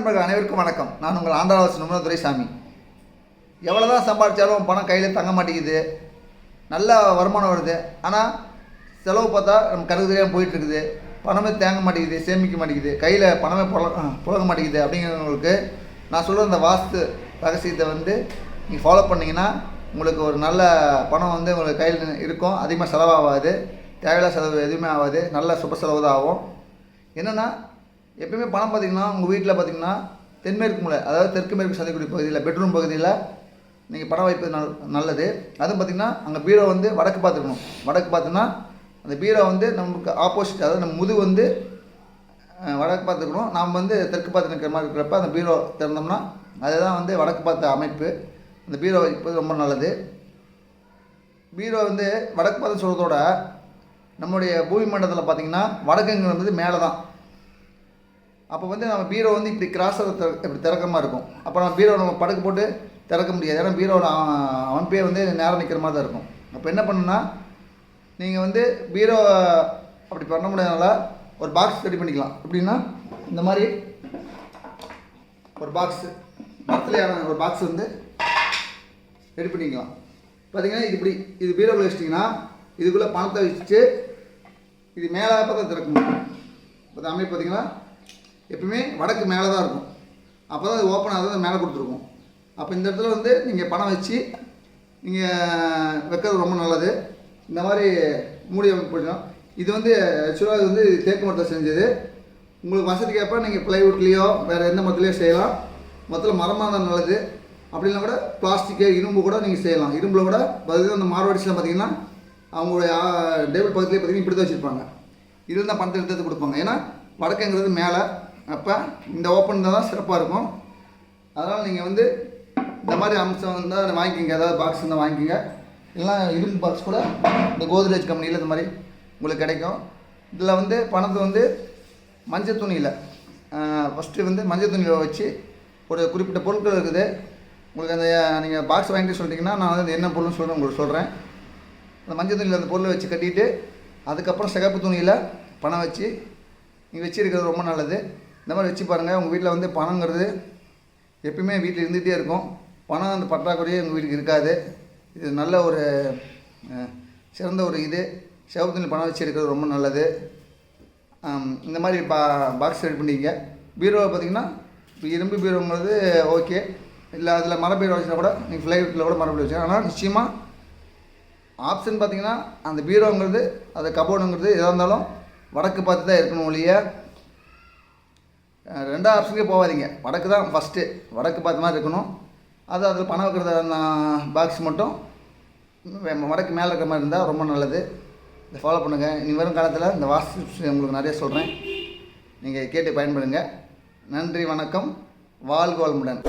நண்பர்கள் அனைவருக்கும் வணக்கம். நான் உங்கள் ஆந்திராவாசி நிமிடம் துரைசாமி. எவ்வளோ தான் சம்பாதிச்சாலும் பணம் கையில் தங்க மாட்டேங்குது. நல்ல வருமானம் வருது, ஆனால் செலவு பார்த்தா நம்ம கருது தெரியாமல் போயிட்டுருக்குது. பணமே தேங்க மாட்டேங்குது, சேமிக்க மாட்டேங்குது, கையில் பணமே புழங்க மாட்டேங்குது. அப்படிங்கிறவங்களுக்கு நான் சொல்கிற இந்த வாஸ்து ரகசியத்தை நீங்கள் ஃபாலோ பண்ணிங்கன்னா உங்களுக்கு ஒரு நல்ல பணம் உங்களுக்கு கையில் இருக்கும். அதிகமாக செலவாகாது, தேவையில்லாத செலவு எதுவுமே ஆகாது, நல்ல சுப செலவு தான் ஆகும். என்னென்னா எப்பயுமே பணம் பார்த்திங்கன்னா உங்கள் வீட்டில் பார்த்திங்கன்னா தென்மேற்கு மூலை, அதாவது தெற்கு மேற்கு சந்திக்கூடிய பகுதியில் பெட்ரூம் பகுதியில் நீங்கள் பணம் வைப்பது நல்லது. அதுவும் பார்த்திங்கன்னா அங்கே பீரோ வடக்கு பார்த்துக்கணும். வடக்கு பார்த்திங்கன்னா அந்த பீரோ நமக்கு ஆப்போசிட், அதாவது நம்ம முது வடக்கு பார்த்துக்கணும். நாம் தெற்கு பார்த்து நிற்கிற மாதிரி இருக்கிறப்ப அந்த பீரோ திறந்தோம்னா அதுதான் வடக்கு பார்த்த அமைப்பு. அந்த பீரோ வைப்பது ரொம்ப நல்லது. பீரோ வடக்கு பார்த்து சொல்கிறதோட நம்மளுடைய பூமி மண்டலத்தில் பார்த்திங்கன்னா வடக்குங்கிறது மேலே தான். அப்போ நம்ம பீரோ இப்படி கிராஸில் இப்படி திறக்கிற மாதிரி இருக்கும். அப்போ நம்ம பீரோ நம்ம படுக்க போட்டு திறக்க முடியாது. ஏன்னா பீரோட அமைப்பே நேரம் நிற்கிற மாதிரி தான் இருக்கும். அப்போ என்ன பண்ணுன்னா நீங்கள் பீரோ அப்படி பண்ண முடியாதனால ஒரு பாக்ஸ் ரெடி பண்ணிக்கலாம். எப்படின்னா இந்த மாதிரி ஒரு பாக்ஸு மரத்துலையான ஒரு பாக்ஸ் ரெடி பண்ணிக்கலாம். பார்த்திங்கன்னா இது பீரோவில் வச்சிட்டிங்கன்னா இதுக்குள்ளே பணத்தை வச்சுட்டு இது மேலே பார்த்தா திறக்க முடியும். இப்போ அமைப்பு பார்த்திங்கன்னா எப்பவுமே வடக்கு மேலே தான் இருக்கும். அப்போ தான் அது ஓப்பன் ஆகுது, மேலே கொடுத்துருக்கும். அப்போ இந்த இடத்துல நீங்கள் பணம் வச்சு நீங்கள் வைக்கிறது ரொம்ப நல்லது. இந்த மாதிரி மூடி அமைப்பு போடணும். இது ஆக்சுவலாக இது தேக்கு மரத்தை செஞ்சது. உங்களுக்கு வசதிக்கேற்ப நீங்கள் ப்ளைவுட்லேயோ வேறு எந்த மரத்துலையோ செய்யலாம். மொத்தத்தில் மரமாக தான் நல்லது. அப்படின்னா கூட பிளாஸ்டிக்கு இரும்பு கூட நீங்கள் செய்யலாம். இரும்பில் கூட பார்த்திங்கன்னா அந்த மார்வாடிஸில் பார்த்திங்கன்னா அவங்களுடைய டேபிள் பக்கத்துலேயே பார்த்திங்கன்னா இப்படி தான் வச்சுருப்பாங்க. இதில் தான் பணத்தை எடுத்து கொடுப்பாங்க. ஏன்னா வடக்குங்கிறது மேலே. அப்போ இந்த ஓப்பன் தான் சிறப்பாக இருக்கும். அதனால் நீங்கள் இந்த மாதிரி அம்சம் வாங்கிக்கிங்க. ஏதாவது பாக்ஸ் இருந்தால் வாங்கிக்கிங்க. இல்லைனா இரும்பு பாக்ஸ் கூட இந்த கோத்ரேஜ் கம்பெனியில் இந்த மாதிரி உங்களுக்கு கிடைக்கும். இதில் பணத்தை மஞ்சள் துணியில் ஃபஸ்ட்டு மஞ்சள் துணியில் வச்சு ஒரு குறிப்பிட்ட பொருட்கள் இருக்குது. உங்களுக்கு அந்த நீங்கள் பாக்ஸ் வாங்கிட்டு சொல்லிட்டிங்கன்னா நான் என்ன பொருள்னு உங்களுக்கு சொல்கிறேன். அந்த மஞ்சள் துணியில் அந்த பொருளை வச்சு கட்டிட்டு அதுக்கப்புறம் சிகப்பு துணியில் பணம் வச்சு நீங்கள் வச்சுருக்கிறது ரொம்ப நல்லது. இந்த மாதிரி வச்சு பாருங்கள். உங்கள் வீட்டில் பணங்கிறது எப்பயுமே வீட்டில் இருந்துகிட்டே இருக்கும். பணம் அந்த பற்றாக்குறையே உங்கள் வீட்டுக்கு இருக்காது. இது நல்ல ஒரு சிறந்த ஒரு சிவப்பு துணி பணம் வச்சு இருக்கிறது ரொம்ப நல்லது. இந்த மாதிரி பாக்ஸ் ரெடி பண்ணிங்க. பீரோவை பார்த்திங்கன்னா இப்போ இரும்பு பீரோங்கிறது ஓகே. இல்லை அதில் மர பீரோ வச்சுனா கூட நீங்கள் ஃப்ளைவுட்டில் கூட மர பீரோ வச்சு. ஆனால் நிச்சயமாக ஆப்ஷன் பார்த்திங்கன்னா அந்த பீரோங்கிறது அது கபோர்டுங்கிறது எதாக இருந்தாலும் வடக்கு பார்த்து தான் இருக்கணும் ஒழிய ரெண்டாவது ஆப்ஷனுக்கே போகாதீங்க. வடக்கு தான் ஃபஸ்ட்டு, வடக்கு பார்த்த மாதிரி இருக்கணும். அதில் பணம் வைக்கிறத பாக்ஸ் மட்டும் வடக்கு மேலே இருக்கிற மாதிரி இருந்தால் ரொம்ப நல்லது. இதை ஃபாலோ பண்ணுங்கள். இனி வரும் காலத்தில் இந்த வாஸ்து உங்களுக்கு நிறைய சொல்கிறேன். நீங்கள் கேட்டு பயன்படுங்க. நன்றி, வணக்கம், வாழ்க வளமுடன்.